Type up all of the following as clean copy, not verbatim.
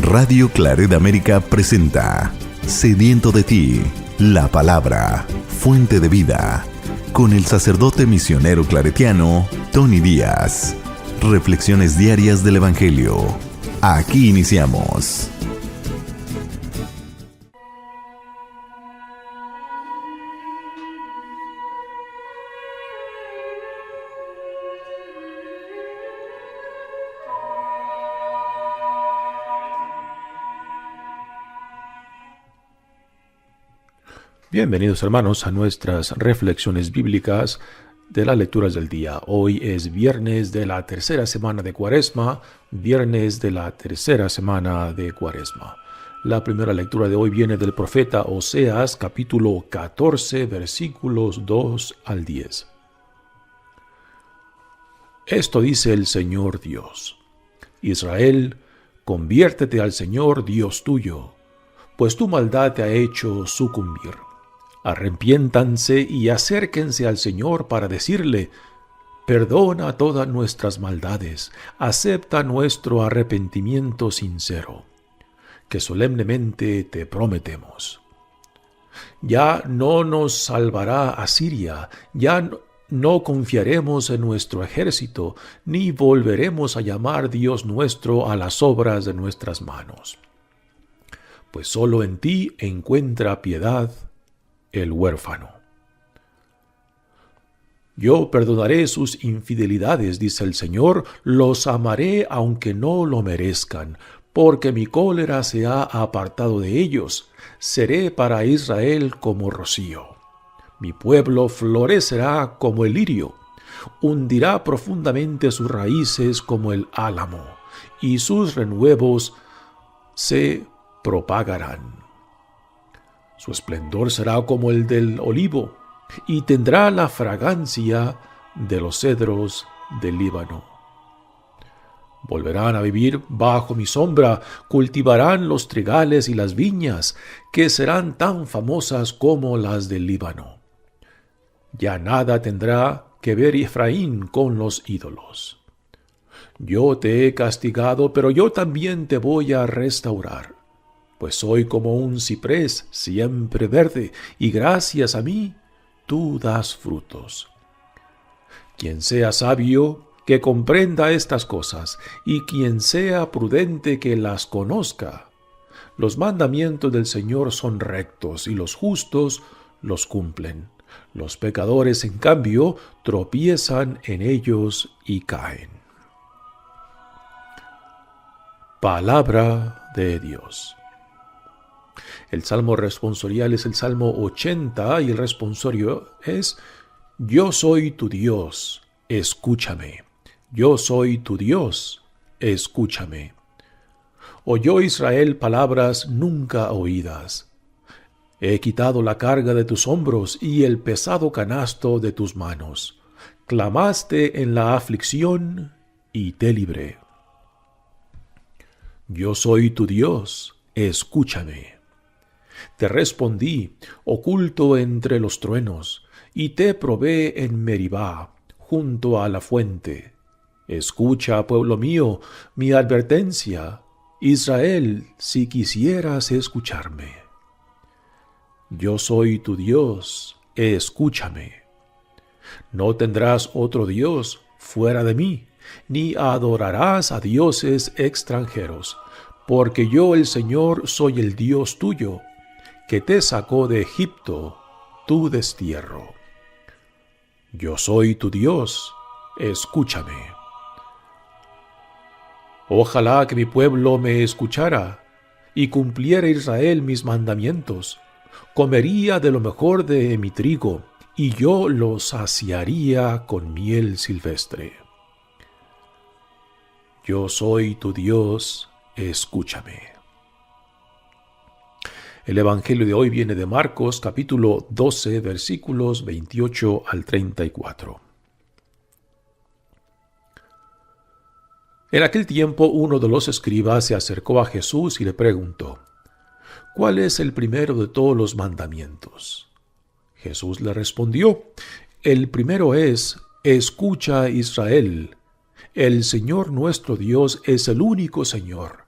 Radio Claret América presenta Sediento de ti, la palabra, fuente de vida, con el sacerdote misionero claretiano Tony Díaz. Reflexiones diarias del Evangelio. Aquí iniciamos. Bienvenidos hermanos a nuestras reflexiones bíblicas de las lecturas del día. Hoy es viernes de la tercera semana de Cuaresma, La primera lectura de hoy viene del profeta Oseas, capítulo 14, versículos 2 al 10. Esto dice el Señor Dios: Israel, conviértete al Señor Dios tuyo, pues tu maldad te ha hecho sucumbir. Arrepiéntanse y acérquense al Señor para decirle: perdona todas nuestras maldades, acepta nuestro arrepentimiento sincero, que solemnemente te prometemos. Ya no nos salvará Asiria, ya no confiaremos en nuestro ejército, ni volveremos a llamar Dios nuestro a las obras de nuestras manos. Pues solo en ti encuentra piedad el huérfano. Yo perdonaré sus infidelidades, dice el Señor, los amaré aunque no lo merezcan, porque mi cólera se ha apartado de ellos. Seré para Israel como rocío. Mi pueblo florecerá como el lirio, hundirá profundamente sus raíces como el álamo, y sus renuevos se propagarán. Su esplendor será como el del olivo, y tendrá la fragancia de los cedros del Líbano. Volverán a vivir bajo mi sombra, cultivarán los trigales y las viñas, que serán tan famosas como las del Líbano. Ya nada tendrá que ver Efraín con los ídolos. Yo te he castigado, pero yo también te voy a restaurar. Pues soy como un ciprés siempre verde, y gracias a mí tú das frutos. Quien sea sabio, que comprenda estas cosas, y quien sea prudente, que las conozca. Los mandamientos del Señor son rectos, y los justos los cumplen. Los pecadores, en cambio, tropiezan en ellos y caen. Palabra de Dios. El salmo responsorial es el Salmo 80 y el responsorio es: Yo soy tu Dios, escúchame. Yo soy tu Dios, escúchame. Oyó Israel palabras nunca oídas. He quitado la carga de tus hombros y el pesado canasto de tus manos. Clamaste en la aflicción y te libré. Yo soy tu Dios, escúchame. Te respondí, oculto entre los truenos, y te probé en Meribá, junto a la fuente. Escucha, pueblo mío, mi advertencia, Israel, si quisieras escucharme. Yo soy tu Dios, escúchame. No tendrás otro Dios fuera de mí, ni adorarás a dioses extranjeros, porque yo, el Señor, soy el Dios tuyo, que te sacó de Egipto, tu destierro. Yo soy tu Dios, escúchame. Ojalá que mi pueblo me escuchara, y cumpliera Israel mis mandamientos. Comería de lo mejor de mi trigo, y yo lo saciaría con miel silvestre. Yo soy tu Dios, escúchame. El Evangelio de hoy viene de Marcos, capítulo 12, versículos 28 al 34. En aquel tiempo, uno de los escribas se acercó a Jesús y le preguntó: ¿Cuál es el primero de todos los mandamientos? Jesús le respondió: El primero es: escucha, Israel, el Señor nuestro Dios es el único Señor.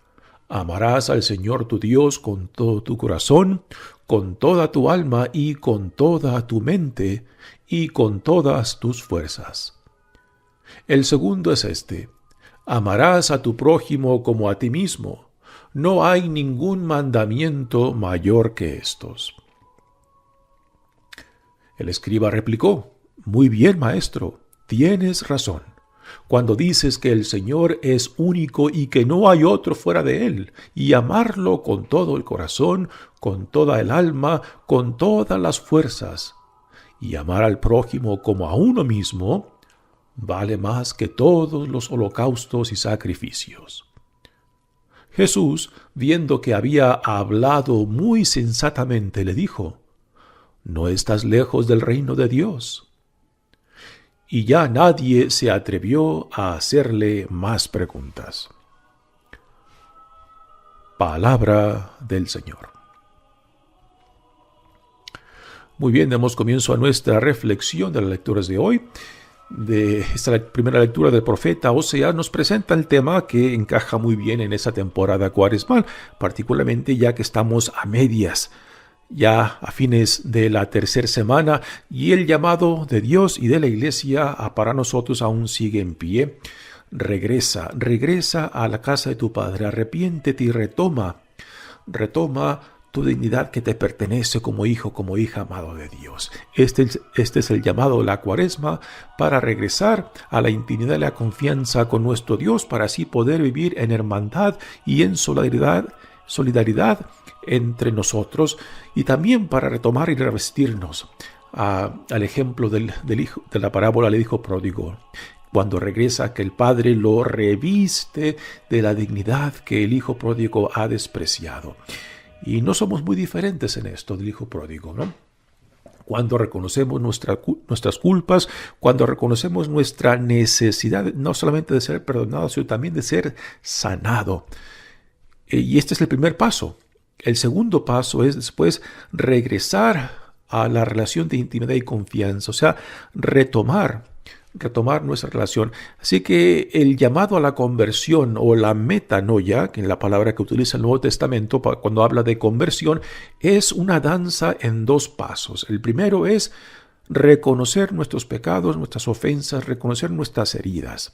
Amarás al Señor tu Dios con todo tu corazón, con toda tu alma y con toda tu mente y con todas tus fuerzas. El segundo es este: amarás a tu prójimo como a ti mismo. No hay ningún mandamiento mayor que estos. El escriba replicó: Muy bien, maestro, tienes razón, cuando dices que el Señor es único y que no hay otro fuera de Él, y amarlo con todo el corazón, con toda el alma, con todas las fuerzas, y amar al prójimo como a uno mismo, vale más que todos los holocaustos y sacrificios. Jesús, viendo que había hablado muy sensatamente, le dijo: No estás lejos del reino de Dios. Y ya nadie se atrevió a hacerle más preguntas. Palabra del Señor. Muy bien, damos comienzo a nuestra reflexión de las lecturas de hoy. De esta primera lectura del profeta Oseas nos presenta el tema que encaja muy bien en esta temporada cuaresmal, particularmente ya que estamos a medias, ya a fines de la tercera semana, y el llamado de Dios y de la Iglesia para nosotros aún sigue en pie. Regresa a la casa de tu Padre, arrepiéntete y retoma tu dignidad que te pertenece como hijo, como hija amado de Dios. Este es el llamado de la Cuaresma, para regresar a la intimidad y la confianza con nuestro Dios, para así poder vivir en hermandad y en solidaridad entre nosotros, y también para retomar y revestirnos al ejemplo de la parábola del hijo pródigo. Cuando regresa, que el Padre lo reviste de la dignidad que el hijo pródigo ha despreciado. Y no somos muy diferentes en esto del hijo pródigo, ¿no? Cuando reconocemos nuestras culpas, cuando reconocemos nuestra necesidad no solamente de ser perdonado, sino también de ser sanado. Y este es el primer paso. El segundo paso es después regresar a la relación de intimidad y confianza, o sea, retomar nuestra relación. Así que el llamado a la conversión, o la metanoia, que es la palabra que utiliza el Nuevo Testamento cuando habla de conversión, es una danza en dos pasos. El primero es reconocer nuestros pecados, nuestras ofensas, reconocer nuestras heridas.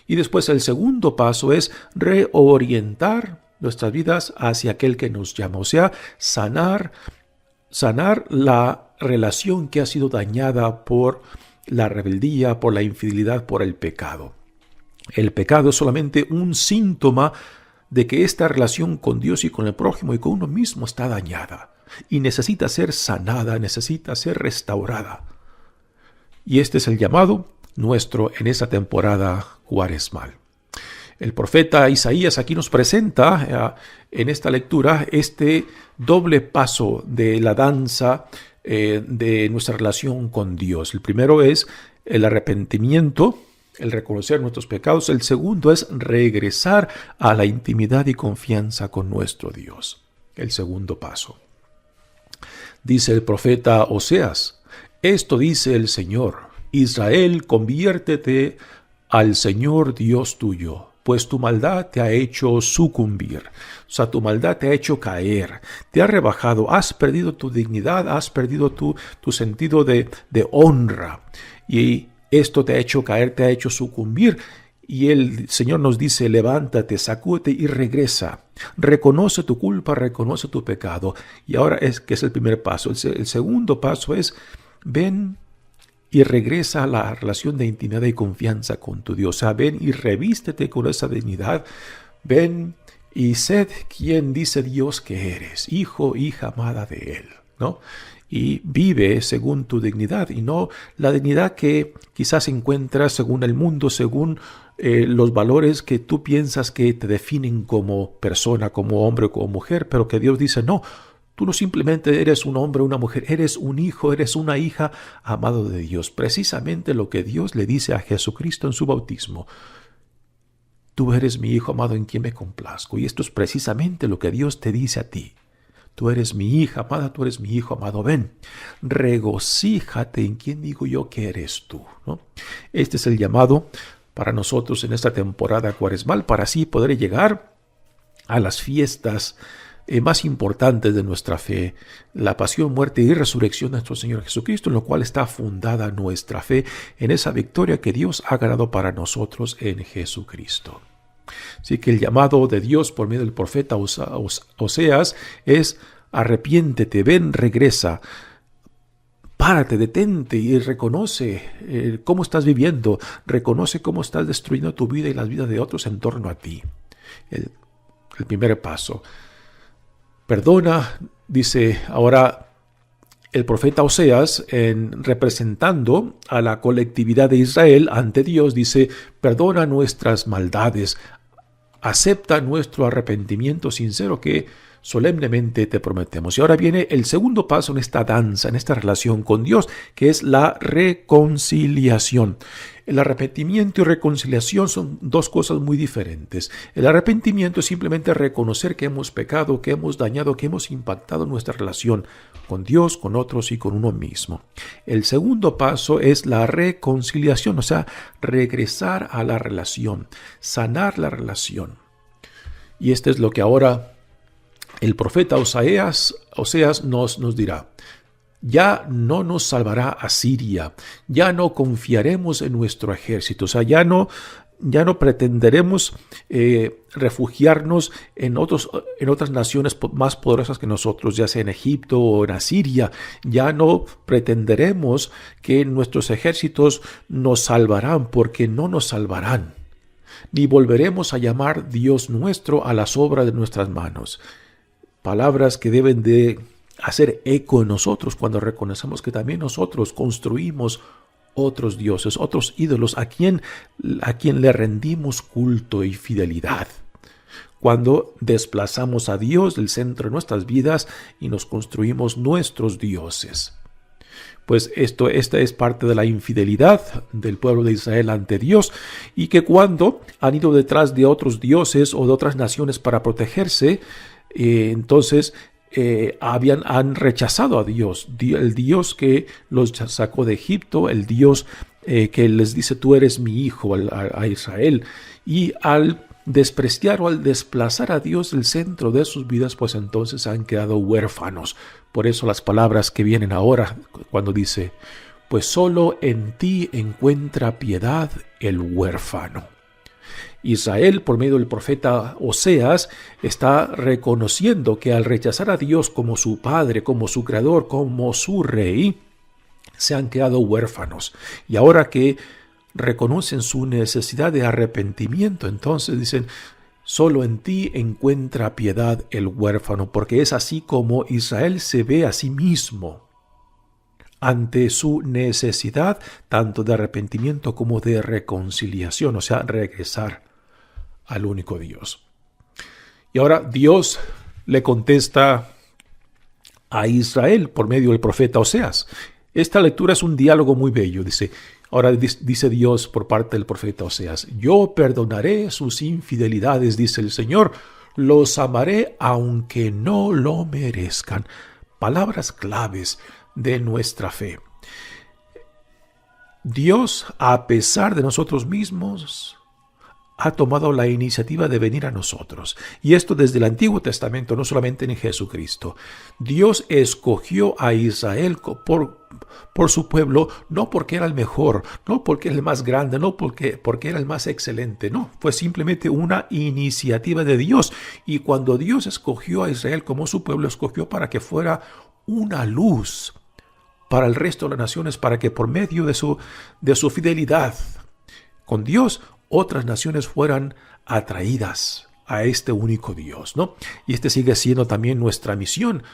Y después el segundo paso es reorientar nuestras vidas hacia aquel que nos llama, o sea, sanar la relación que ha sido dañada por la rebeldía, por la infidelidad, por el pecado. El pecado es solamente un síntoma de que esta relación con Dios y con el prójimo y con uno mismo está dañada y necesita ser sanada, necesita ser restaurada. Y este es el llamado nuestro en esta temporada cuaresmal. El profeta Isaías aquí nos presenta en esta lectura este doble paso de la danza de nuestra relación con Dios. El primero es el arrepentimiento, el reconocer nuestros pecados. El segundo es regresar a la intimidad y confianza con nuestro Dios. El segundo paso. Dice el profeta Oseas: Esto dice el Señor: Israel, conviértete al Señor Dios tuyo, pues tu maldad te ha hecho sucumbir. O sea, tu maldad te ha hecho caer, te ha rebajado, has perdido tu dignidad, has perdido tu sentido de honra. Y esto te ha hecho caer, te ha hecho sucumbir. Y el Señor nos dice: levántate, sacúdete y regresa. Reconoce tu culpa, reconoce tu pecado. Y ahora es el primer paso. El segundo paso es: ven y regresa a la relación de intimidad y confianza con tu Dios. O sea, ven y revístete con esa dignidad. Ven y sed quien dice Dios que eres, hijo, hija amada de Él, ¿no? Y vive según tu dignidad, y no la dignidad que quizás encuentras según el mundo, según los valores que tú piensas que te definen como persona, como hombre o como mujer, pero que Dios dice: no, tú no simplemente eres un hombre o una mujer, eres un hijo, eres una hija amado de Dios. Precisamente lo que Dios le dice a Jesucristo en su bautismo: tú eres mi hijo amado en quien me complazco. Y esto es precisamente lo que Dios te dice a ti. Tú eres mi hija amada, tú eres mi hijo amado. Ven, regocíjate en quien digo yo que eres tú, ¿no? Este es el llamado para nosotros en esta temporada cuaresmal, para así poder llegar a las fiestas más importantes de nuestra fe, la pasión, muerte y resurrección de nuestro Señor Jesucristo, en lo cual está fundada nuestra fe en esa victoria que Dios ha ganado para nosotros en Jesucristo. Así que el llamado de Dios por medio del profeta Oseas es: arrepiéntete, ven, regresa, párate, detente y reconoce cómo estás viviendo, reconoce cómo estás destruyendo tu vida y las vidas de otros en torno a ti. El primer paso. Perdona, dice ahora el profeta Oseas, representando a la colectividad de Israel ante Dios, dice: perdona nuestras maldades, acepta nuestro arrepentimiento sincero que solemnemente te prometemos. Y ahora viene el segundo paso en esta danza, en esta relación con Dios, que es la reconciliación. El arrepentimiento y reconciliación son dos cosas muy diferentes. El arrepentimiento es simplemente reconocer que hemos pecado, que hemos dañado, que hemos impactado nuestra relación con Dios, con otros y con uno mismo. El segundo paso es la reconciliación, o sea, regresar a la relación, sanar la relación. Y este es lo que ahora el profeta Oseas nos dirá: ya no nos salvará Asiria, ya no confiaremos en nuestro ejército, o sea, ya no pretenderemos refugiarnos en otras naciones más poderosas que nosotros, ya sea en Egipto o en Asiria. Ya no pretenderemos que nuestros ejércitos nos salvarán, porque no nos salvarán, ni volveremos a llamar Dios nuestro a las obras de nuestras manos. Palabras que deben de hacer eco en nosotros cuando reconocemos que también nosotros construimos otros dioses, otros ídolos a quien le rendimos culto y fidelidad. Cuando desplazamos a Dios del centro de nuestras vidas y nos construimos nuestros dioses. Pues esta es parte de la infidelidad del pueblo de Israel ante Dios, y que cuando han ido detrás de otros dioses o de otras naciones para protegerse, entonces han rechazado a Dios, el Dios que los sacó de Egipto, el Dios que les dice: tú eres mi hijo, a Israel. Y al despreciar o al desplazar a Dios del centro de sus vidas, pues entonces han quedado huérfanos. Por eso las palabras que vienen ahora, cuando dice: pues solo en ti encuentra piedad el huérfano. Israel, por medio del profeta Oseas, está reconociendo que al rechazar a Dios como su Padre, como su Creador, como su Rey, se han quedado huérfanos. Y ahora que reconocen su necesidad de arrepentimiento, entonces dicen: solo en ti encuentra piedad el huérfano, porque es así como Israel se ve a sí mismo ante su necesidad tanto de arrepentimiento como de reconciliación, o sea, regresar al único Dios. Y ahora Dios le contesta a Israel por medio del profeta Oseas. Esta lectura es un diálogo muy bello. Ahora dice Dios por parte del profeta Oseas: yo perdonaré sus infidelidades, dice el Señor, los amaré aunque no lo merezcan. Palabras claves de nuestra fe. Dios, a pesar de nosotros mismos, ha tomado la iniciativa de venir a nosotros. Y esto desde el Antiguo Testamento, no solamente en Jesucristo. Dios escogió a Israel por su pueblo, no porque era el mejor, no porque era el más grande, no porque era el más excelente. No, fue simplemente una iniciativa de Dios. Y cuando Dios escogió a Israel como su pueblo, escogió para que fuera una luz para el resto de las naciones, para que por medio de su fidelidad con Dios, otras naciones fueran atraídas a este único Dios, ¿no? Y este sigue siendo también nuestra misión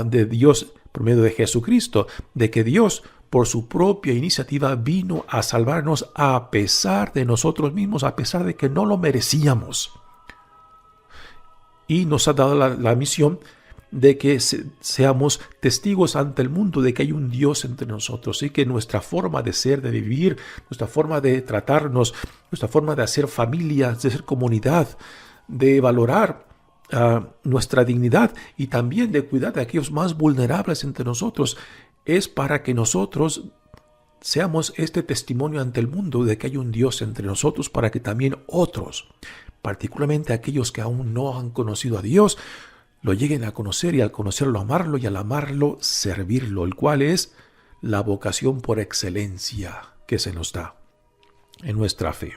de Dios por medio de Jesucristo, de que Dios por su propia iniciativa vino a salvarnos a pesar de nosotros mismos, a pesar de que no lo merecíamos. Y nos ha dado la misión de que seamos testigos ante el mundo de que hay un Dios entre nosotros, y que nuestra forma de ser, de vivir, nuestra forma de tratarnos, nuestra forma de hacer familia, de ser comunidad, de valorar nuestra dignidad y también de cuidar de aquellos más vulnerables entre nosotros, es para que nosotros seamos este testimonio ante el mundo de que hay un Dios entre nosotros, para que también otros particularmente aquellos que aún no han conocido a Dios, lo lleguen a conocer y al conocerlo amarlo y al amarlo servirlo, el cual es la vocación por excelencia que se nos da en nuestra fe.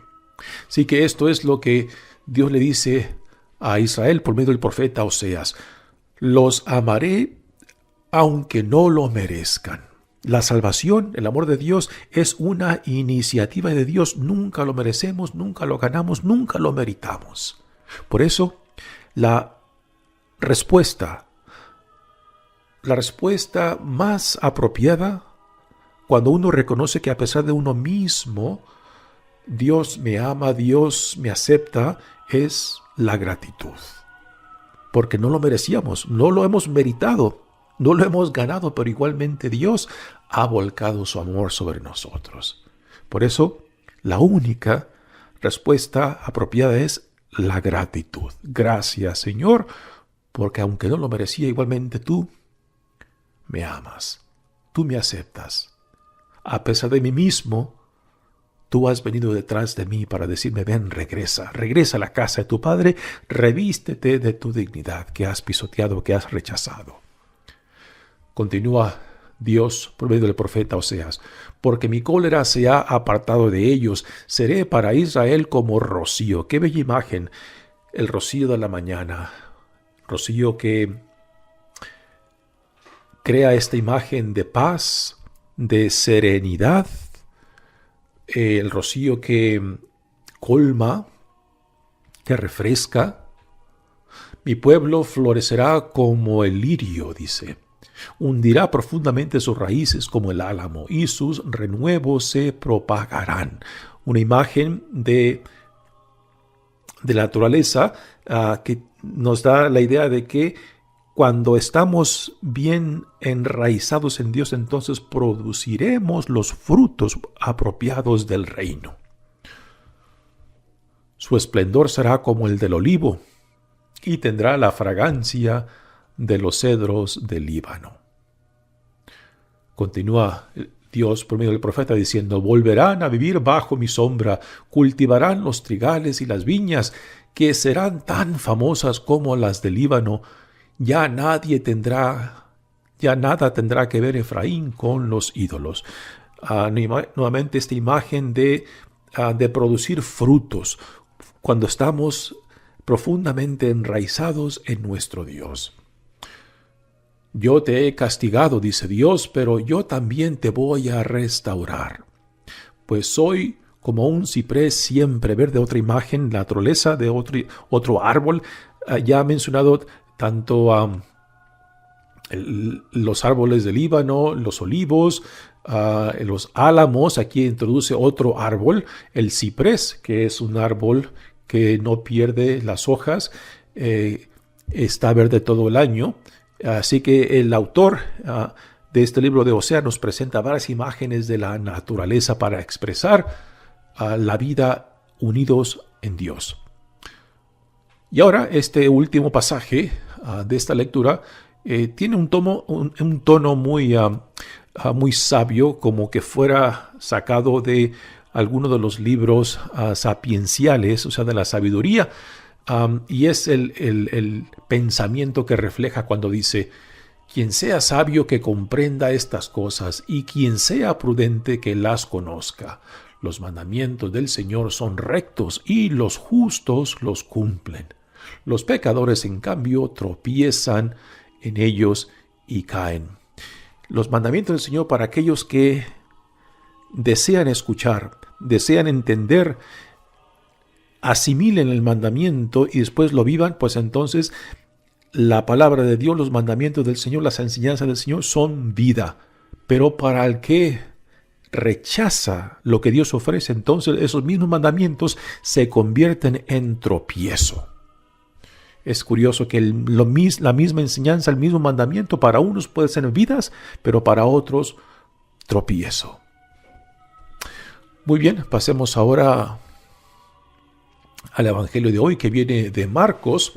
Así que esto es lo que Dios le dice a Israel por medio del profeta Oseas: los amaré aunque no lo merezcan. La salvación, el amor de Dios, es una iniciativa de Dios. Nunca lo merecemos, nunca lo ganamos, nunca lo meritamos. Por eso, la respuesta más apropiada, cuando uno reconoce que a pesar de uno mismo, Dios me ama, Dios me acepta, es la gratitud. Porque no lo merecíamos, no lo hemos meritado, no lo hemos ganado, pero igualmente Dios ha volcado su amor sobre nosotros. Por eso, la única respuesta apropiada es la gratitud. Gracias, Señor, porque aunque no lo merecía, igualmente tú me amas, tú me aceptas. A pesar de mí mismo, tú has venido detrás de mí para decirme: ven, regresa a la casa de tu padre, revístete de tu dignidad que has pisoteado, que has rechazado. Continúa Dios por medio del profeta Oseas: porque mi cólera se ha apartado de ellos, seré para Israel como rocío. Qué bella imagen, el rocío de la mañana, rocío que crea esta imagen de paz, de serenidad, el rocío que colma, que refresca. Mi pueblo florecerá como el lirio, dice. Hundirá profundamente sus raíces como el álamo y sus renuevos se propagarán. Una imagen de la naturaleza que nos da la idea de que cuando estamos bien enraizados en Dios, entonces produciremos los frutos apropiados del reino. Su esplendor será como el del olivo y tendrá la fragancia de los cedros del Líbano. Continúa Dios por medio del profeta diciendo: volverán a vivir bajo mi sombra, cultivarán los trigales y las viñas, que serán tan famosas como las del Líbano. Ya nada tendrá que ver Efraín con los ídolos. Nuevamente esta imagen de producir frutos cuando estamos profundamente enraizados en nuestro Dios. Yo te he castigado, dice Dios, pero yo también te voy a restaurar. Pues soy como un ciprés siempre verde. Otra imagen, la naturaleza de otro árbol. Ya he mencionado tanto los árboles del Líbano, los olivos, los álamos. Aquí introduce otro árbol, el ciprés, que es un árbol que no pierde las hojas, está verde todo el año. Así que el autor de este libro de Oseas nos presenta varias imágenes de la naturaleza para expresar la vida unidos en Dios. Y ahora este último pasaje de esta lectura tiene un tono muy sabio, como que fuera sacado de alguno de los libros sapienciales, o sea, de la sabiduría. Y es el pensamiento que refleja cuando dice: quien sea sabio que comprenda estas cosas, y quien sea prudente que las conozca. Los mandamientos del Señor son rectos, y los justos los cumplen. Los pecadores, en cambio, tropiezan en ellos y caen. Los mandamientos del Señor para aquellos que desean escuchar, desean entender, asimilen el mandamiento y después lo vivan, pues entonces la palabra de Dios, los mandamientos del Señor, las enseñanzas del Señor son vida. Pero para el que rechaza lo que Dios ofrece, entonces esos mismos mandamientos se convierten en tropiezo. Es curioso que la misma enseñanza, el mismo mandamiento, para unos puede ser vidas, pero para otros tropiezo. Muy bien, pasemos ahora al Evangelio de hoy, que viene de Marcos.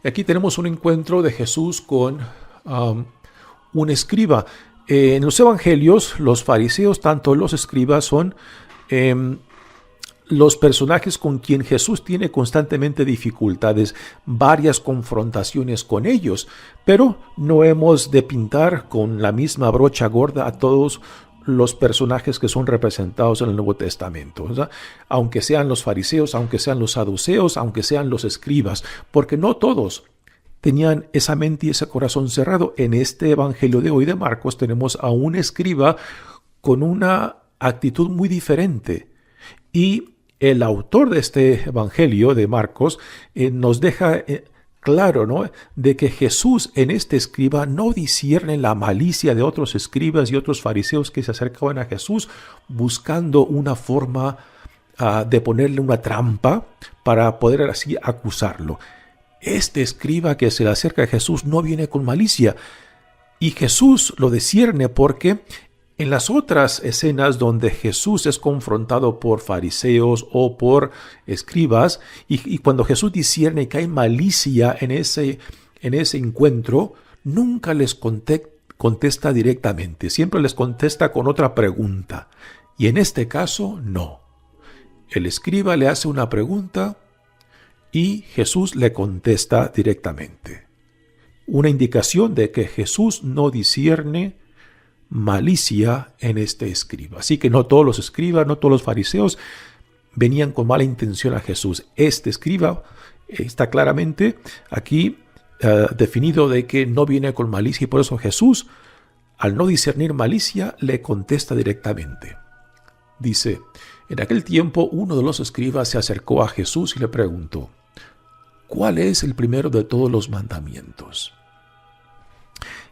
Aquí tenemos un encuentro de Jesús con un escriba. En los Evangelios, los fariseos, tanto los escribas, son los personajes con quien Jesús tiene constantemente dificultades, varias confrontaciones con ellos, pero no hemos de pintar con la misma brocha gorda a todos los personajes que son representados en el Nuevo Testamento, ¿verdad? Aunque sean los fariseos, aunque sean los saduceos, aunque sean los escribas, porque no todos tenían esa mente y ese corazón cerrado. En este evangelio de hoy de Marcos tenemos a un escriba con una actitud muy diferente, y el autor de este evangelio de Marcos nos deja claro, ¿no?, de que Jesús en este escriba no discierne la malicia de otros escribas y otros fariseos que se acercaban a Jesús buscando una forma de ponerle una trampa para poder así acusarlo. Este escriba que se le acerca a Jesús no viene con malicia, y Jesús lo discierne porque en las otras escenas donde Jesús es confrontado por fariseos o por escribas, y cuando Jesús discierne que hay malicia en ese encuentro, nunca les contesta directamente, siempre les contesta con otra pregunta. Y en este caso, no. El escriba le hace una pregunta y Jesús le contesta directamente. Una indicación de que Jesús no discierne malicia en este escriba. Así que no todos los escribas, no todos los fariseos venían con mala intención a Jesús. Este escriba está claramente aquí definido de que no viene con malicia, y por eso Jesús, al no discernir malicia, le contesta directamente. Dice: en aquel tiempo uno de los escribas se acercó a Jesús y le preguntó: ¿cuál es el primero de todos los mandamientos?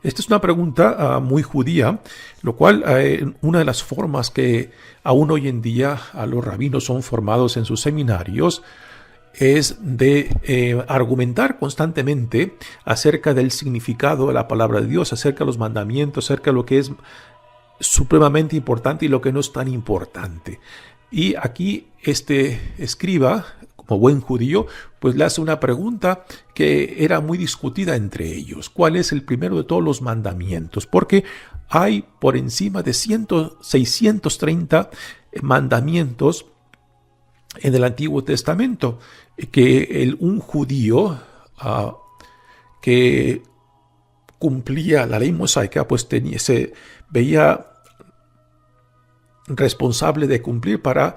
Esta es una pregunta muy judía, lo cual una de las formas que aún hoy en día a los rabinos son formados en sus seminarios es de argumentar constantemente acerca del significado de la palabra de Dios, acerca de los mandamientos, acerca de lo que es supremamente importante y lo que no es tan importante. Y aquí este escriba, como buen judío, pues le hace una pregunta que era muy discutida entre ellos. ¿Cuál es el primero de todos los mandamientos? Porque hay por encima de 630 mandamientos en el Antiguo Testamento que un judío que cumplía la ley mosaica pues se veía responsable de cumplir para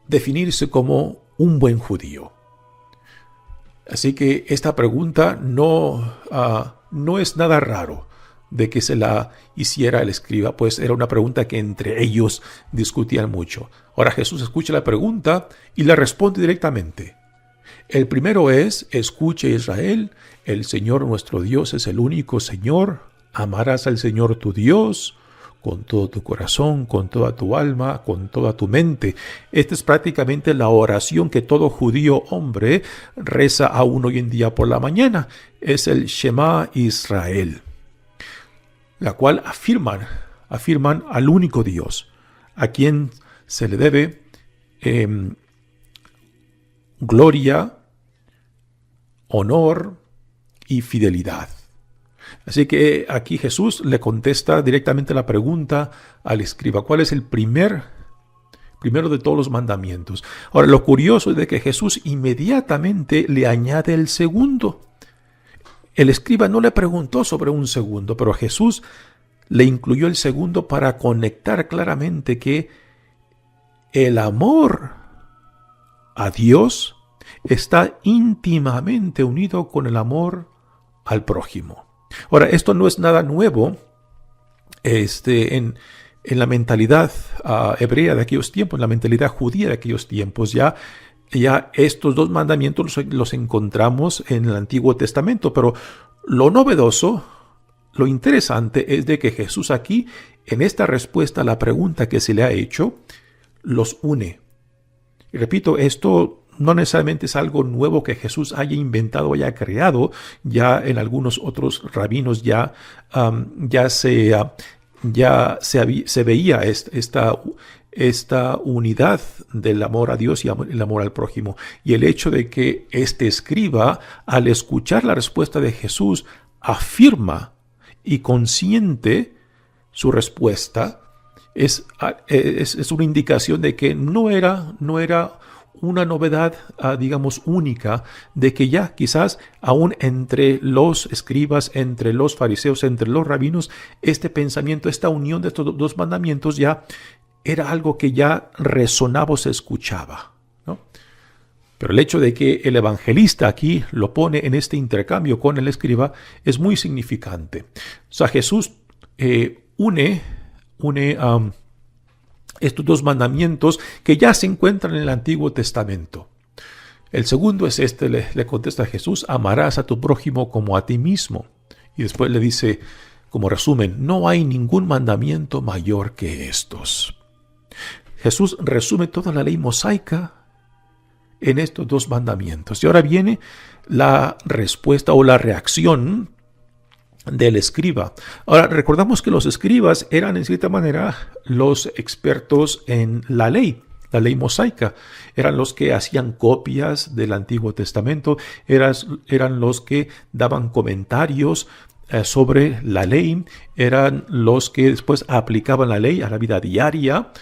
definirse como un buen judío. Así que esta pregunta no es nada raro de que se la hiciera el escriba, pues era una pregunta que entre ellos discutían mucho. Ahora Jesús escucha la pregunta y le responde directamente. El primero es: escuche Israel, el Señor nuestro Dios es el único Señor. Amarás al Señor tu Dios con todo tu corazón, con toda tu alma, con toda tu mente. Esta es prácticamente la oración que todo judío hombre reza aún hoy en día por la mañana. Es el Shema Israel, la cual afirman al único Dios, a quien se le debe gloria, honor y fidelidad. Así que aquí Jesús le contesta directamente la pregunta al escriba: ¿cuál es el primero de todos los mandamientos? Ahora, lo curioso es de que Jesús inmediatamente le añade el segundo. El escriba no le preguntó sobre un segundo, pero Jesús le incluyó el segundo para conectar claramente que el amor a Dios está íntimamente unido con el amor al prójimo. Ahora, esto no es nada nuevo en la mentalidad hebrea de aquellos tiempos, en la mentalidad judía de aquellos tiempos. Ya estos dos mandamientos los encontramos en el Antiguo Testamento, pero lo novedoso, lo interesante es de que Jesús aquí, en esta respuesta a la pregunta que se le ha hecho, los une. Y repito, esto no necesariamente es algo nuevo que Jesús haya inventado o haya creado. Ya en algunos otros rabinos ya se veía esta unidad del amor a Dios y el amor al prójimo. Y el hecho de que este escriba, al escuchar la respuesta de Jesús, afirma y consiente su respuesta, es una indicación de que no era una novedad, digamos, única, de que ya quizás aún entre los escribas, entre los fariseos, entre los rabinos, este pensamiento, esta unión de estos dos mandamientos ya era algo que ya resonaba o se escuchaba, ¿no? Pero el hecho de que el evangelista aquí lo pone en este intercambio con el escriba es muy significante. O sea, Jesús une estos dos mandamientos que ya se encuentran en el Antiguo Testamento. El segundo es este, le contesta Jesús: amarás a tu prójimo como a ti mismo. Y después le dice, como resumen, no hay ningún mandamiento mayor que estos. Jesús resume toda la ley mosaica en estos dos mandamientos. Y ahora viene la respuesta o la reacción del escriba. Ahora, recordamos que los escribas eran en cierta manera los expertos en la ley mosaica. Eran los que hacían copias del Antiguo Testamento, eran los que daban comentarios sobre la ley, eran los que después aplicaban la ley a la vida diaria.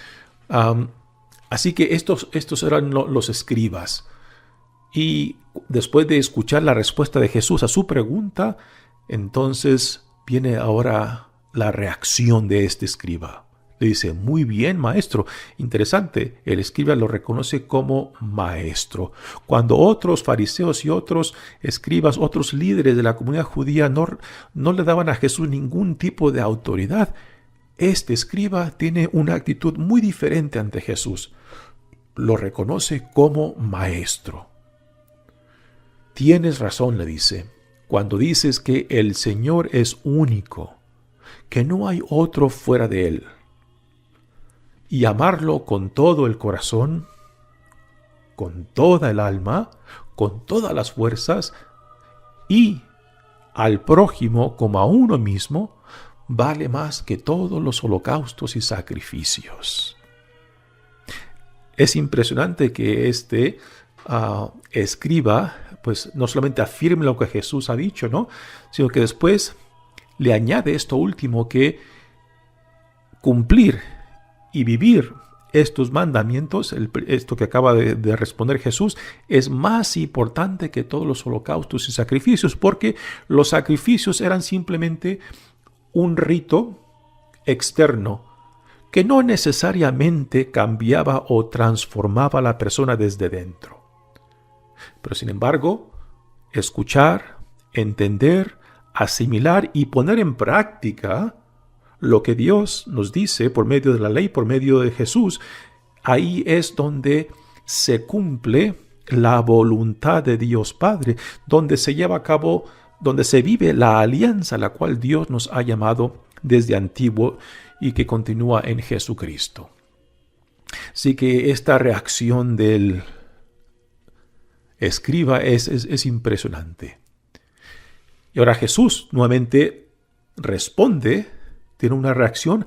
Así que estos eran los escribas. Y después de escuchar la respuesta de Jesús a su pregunta, entonces viene ahora la reacción de este escriba. Le dice, muy bien, maestro. Interesante, el escriba lo reconoce como maestro. Cuando otros fariseos y otros escribas, otros líderes de la comunidad judía no le daban a Jesús ningún tipo de autoridad, este escriba tiene una actitud muy diferente ante Jesús. Lo reconoce como maestro. Tienes razón, le dice, cuando dices que el Señor es único, que no hay otro fuera de Él. Y amarlo con todo el corazón, con toda el alma, con todas las fuerzas, y al prójimo como a uno mismo, vale más que todos los holocaustos y sacrificios. Es impresionante que este escriba, pues no solamente afirme lo que Jesús ha dicho, ¿no?, sino que después le añade esto último, que cumplir y vivir estos mandamientos, esto que acaba de responder Jesús, es más importante que todos los holocaustos y sacrificios, porque los sacrificios eran simplemente un rito externo que no necesariamente cambiaba o transformaba a la persona desde dentro. Pero sin embargo, escuchar, entender, asimilar y poner en práctica lo que Dios nos dice por medio de la ley, por medio de Jesús, ahí es donde se cumple la voluntad de Dios Padre, donde se lleva a cabo, donde se vive la alianza a la cual Dios nos ha llamado desde antiguo y que continúa en Jesucristo. Así que esta reacción del escriba es impresionante. Y ahora Jesús nuevamente responde, tiene una reacción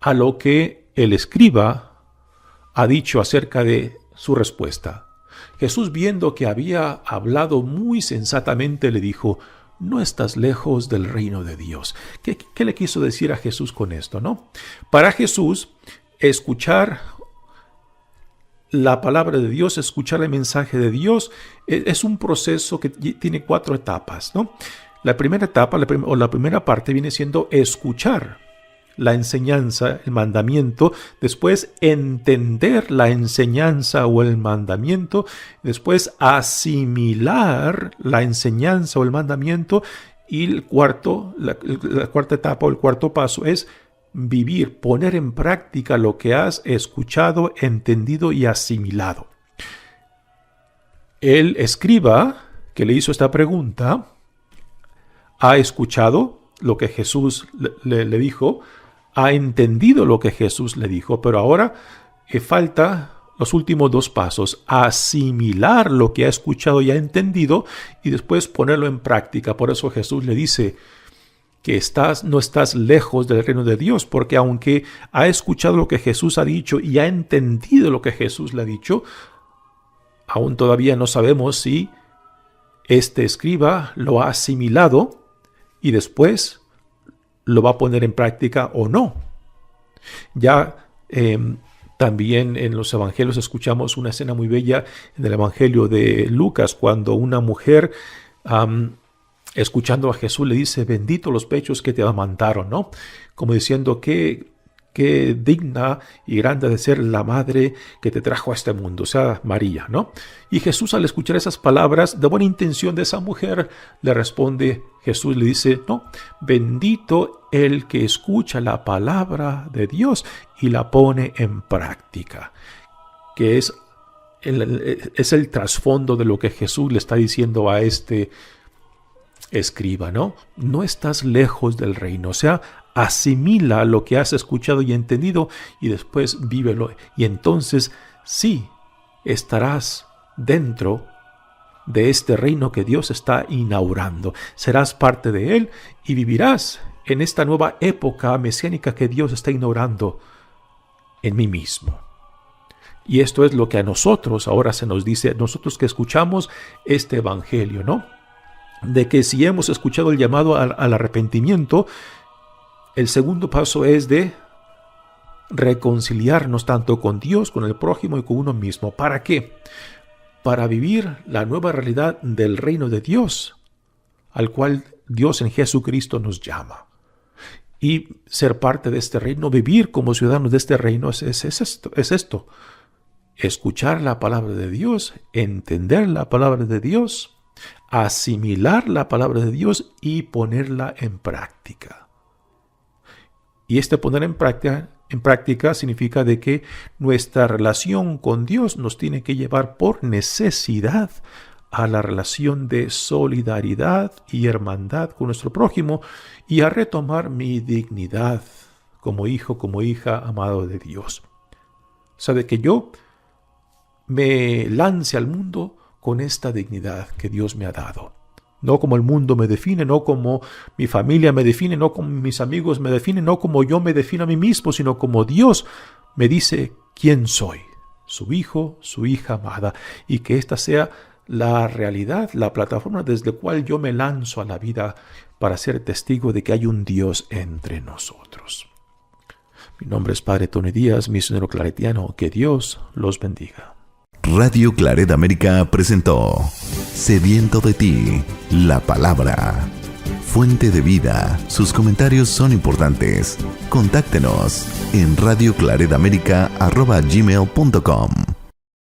a lo que el escriba ha dicho acerca de su respuesta. Jesús, viendo que había hablado muy sensatamente, le dijo: no estás lejos del reino de Dios. ¿Qué le quiso decir a Jesús con esto, no? Para Jesús, escuchar la palabra de Dios, escuchar el mensaje de Dios, es un proceso que tiene 4 etapas, ¿no? La primera etapa, la primera parte viene siendo escuchar la enseñanza, el mandamiento, después entender la enseñanza o el mandamiento, después asimilar la enseñanza o el mandamiento, y la cuarta etapa o el cuarto paso es vivir, poner en práctica lo que has escuchado, entendido y asimilado. El escriba que le hizo esta pregunta ha escuchado lo que Jesús le dijo, ha entendido lo que Jesús le dijo, pero ahora falta los últimos 2 pasos: asimilar lo que ha escuchado y ha entendido y después ponerlo en práctica. Por eso Jesús le dice que no estás lejos del reino de Dios, porque aunque ha escuchado lo que Jesús ha dicho y ha entendido lo que Jesús le ha dicho, aún todavía no sabemos si este escriba lo ha asimilado y después lo va a poner en práctica o no. Ya también en los evangelios escuchamos una escena muy bella en el evangelio de Lucas, cuando una mujer, escuchando a Jesús, le dice: bendito los pechos que te amamantaron, ¿no? Como diciendo qué digna y grande de ser la madre que te trajo a este mundo, o sea, María, ¿no? Y Jesús, al escuchar esas palabras de buena intención de esa mujer, le responde, Jesús le dice: no, bendito el que escucha la palabra de Dios y la pone en práctica, que es el trasfondo de lo que Jesús le está diciendo a este escriba, ¿no? No estás lejos del reino, o sea, asimila lo que has escuchado y entendido y después vívelo. Y entonces sí estarás dentro de este reino que Dios está inaugurando. Serás parte de él y vivirás en esta nueva época mesiánica que Dios está inaugurando en mí mismo. Y esto es lo que a nosotros ahora se nos dice, nosotros que escuchamos este evangelio, ¿no? De que si hemos escuchado el llamado al arrepentimiento, el segundo paso es de reconciliarnos tanto con Dios, con el prójimo y con uno mismo. ¿Para qué? Para vivir la nueva realidad del reino de Dios, al cual Dios en Jesucristo nos llama. Y ser parte de este reino, vivir como ciudadanos de este reino, es esto. Escuchar la palabra de Dios, entender la palabra de Dios, asimilar la palabra de Dios y ponerla en práctica. Y este poner en práctica significa de que nuestra relación con Dios nos tiene que llevar por necesidad a la relación de solidaridad y hermandad con nuestro prójimo y a retomar mi dignidad como hijo, como hija amado de Dios. O sea, de que yo me lance al mundo con esta dignidad que Dios me ha dado. No como el mundo me define, no como mi familia me define, no como mis amigos me definen, no como yo me defino a mí mismo, sino como Dios me dice quién soy, su hijo, su hija amada, y que esta sea la realidad, la plataforma desde la cual yo me lanzo a la vida para ser testigo de que hay un Dios entre nosotros. Mi nombre es Padre Tony Díaz, misionero claretiano. Que Dios los bendiga. Radio Claret América presentó Sediento de ti, la palabra. Fuente de vida. Sus comentarios son importantes. Contáctenos en radioclaretamerica@gmail.com.